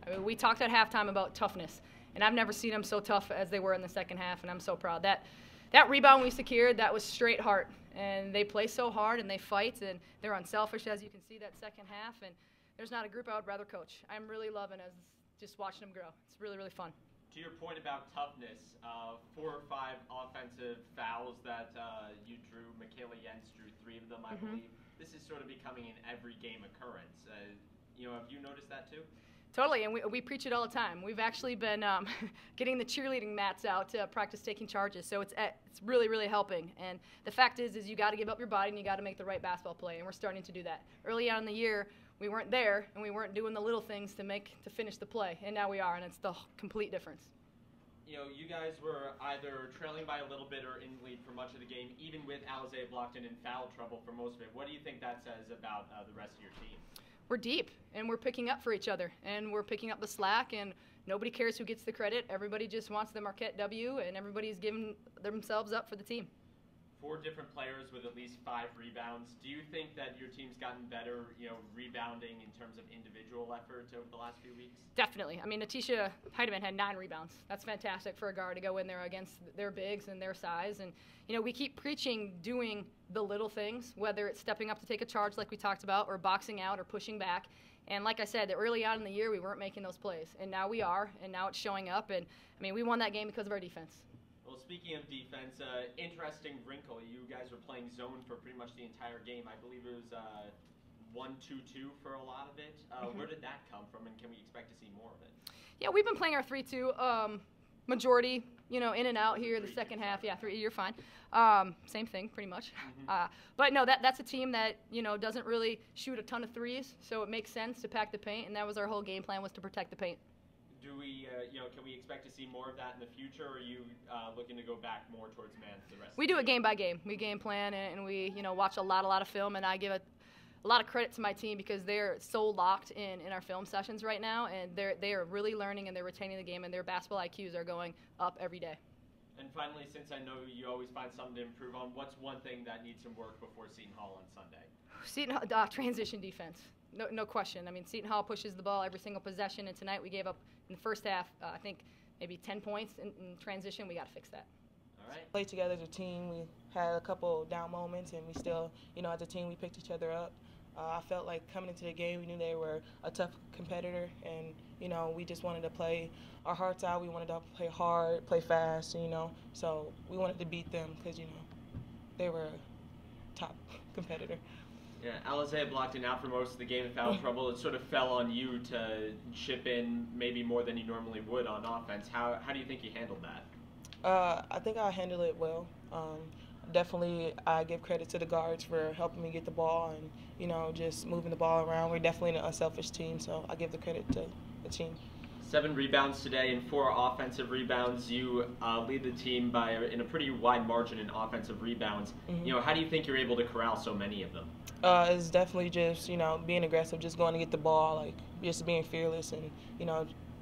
I mean, we talked at halftime about toughness, and I've never seen them so tough as they were in the second half, and I'm so proud. That rebound we secured, that was straight heart, and they play so hard and they fight, and they're unselfish, as you can see that second half, and there's not a group I would rather coach. I'm really loving just watching them grow. It's really, really fun. To your point about toughness, 4 or 5 offensive fouls that you drew. Michaela Jens drew 3 of them, I believe. This is sort of becoming an every game occurrence. Have you noticed that too? Totally, and we preach it all the time. We've actually been getting the cheerleading mats out to practice taking charges, so it's really, really helping. And the fact is you got to give up your body and you got to make the right basketball play, and we're starting to do that. Early on in the year, we weren't there, and we weren't doing the little things to finish the play, and now we are, and it's the complete difference. You guys were either trailing by a little bit or in lead for much of the game, even with Alizé Blockton in foul trouble for most of it. What do you think that says about the rest of your team? We're deep, and we're picking up for each other, and we're picking up the slack, and nobody cares who gets the credit. Everybody just wants the Marquette W, and everybody's giving themselves up for the team. 4 different players with at least 5 rebounds. Do you think that your team's gotten better, rebounding in terms of individual effort over the last few weeks? Definitely. I mean, Natisha Heidemann had 9 rebounds. That's fantastic for a guard to go in there against their bigs and their size. And, we keep preaching doing the little things, whether it's stepping up to take a charge like we talked about, or boxing out or pushing back. And like I said, early on in the year, we weren't making those plays. And now we are, and now it's showing up. And, we won that game because of our defense. Well, speaking of defense, interesting wrinkle. You guys were playing zone for pretty much the entire game. I believe it was 1-2-2 for a lot of it. Where did that come from, and can we expect to see more of it? Yeah, we've been playing our 3-2 majority, in and out here the second half. Yeah, 3, you're fine. Same thing, pretty much. But no, that's a team that, doesn't really shoot a ton of threes, so it makes sense to pack the paint, and that was our whole game plan, was to protect the paint. Do we, can we expect to see more of that in the future, or are you looking to go back more towards man for the rest of the We do it game by game. We game plan, and we, watch a lot of film, and I give a lot of credit to my team because they're so locked in our film sessions right now, and they are really learning, and they're retaining the game, and their basketball IQs are going up every day. And finally, since I know you always find something to improve on, what's one thing that needs some work before Seton Hall on Sunday? Seton Hall, transition defense. No question. Seton Hall pushes the ball every single possession, and tonight we gave up in the first half, I think maybe 10 points in transition. We got to fix that. All right. Played together as a team. We had a couple down moments, and we still, as a team, we picked each other up. I felt like coming into the game, we knew they were a tough competitor, and, we just wanted to play our hearts out. We wanted to play hard, play fast, so we wanted to beat them because, they were a top competitor. Yeah, Alizé Blockton out for most of the game in foul trouble. It sort of fell on you to chip in maybe more than you normally would on offense. How do you think you handled that? I think I handled it well. Definitely, I give credit to the guards for helping me get the ball and, just moving the ball around. We're definitely an unselfish team, so I give the credit to the team. 7 rebounds today and 4 offensive rebounds. You lead the team in a pretty wide margin in offensive rebounds. How do you think you're able to corral so many of them? It's definitely just, being aggressive, just going to get the ball, just being fearless. And,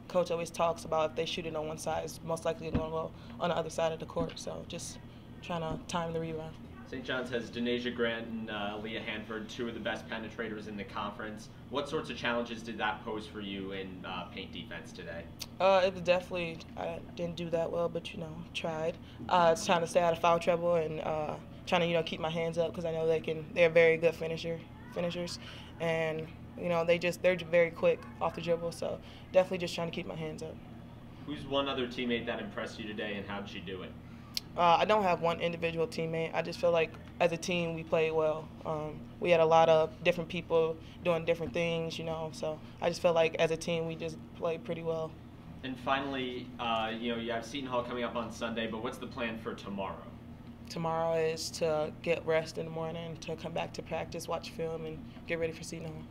Coach always talks about if they shoot it on one side, it's most likely going to go on the other side of the court. So just trying to time the rebound. St. John's has Denasia Grant and Leah Hanford, 2 of the best penetrators in the conference. What sorts of challenges did that pose for you in paint defense today? It was definitely, I didn't do that well, but, tried. It's trying to stay out of foul trouble and trying to, keep my hands up because I know they're very good finishers. And, they're very quick off the dribble, so definitely just trying to keep my hands up. Who's one other teammate that impressed you today, and how did she do it? I don't have one individual teammate. I just feel like as a team we played well. We had a lot of different people doing different things, so I just felt like as a team we just played pretty well. And finally, you have Seton Hall coming up on Sunday, but what's the plan for tomorrow? Tomorrow is to get rest in the morning, to come back to practice, watch film, and get ready for Seton Hall.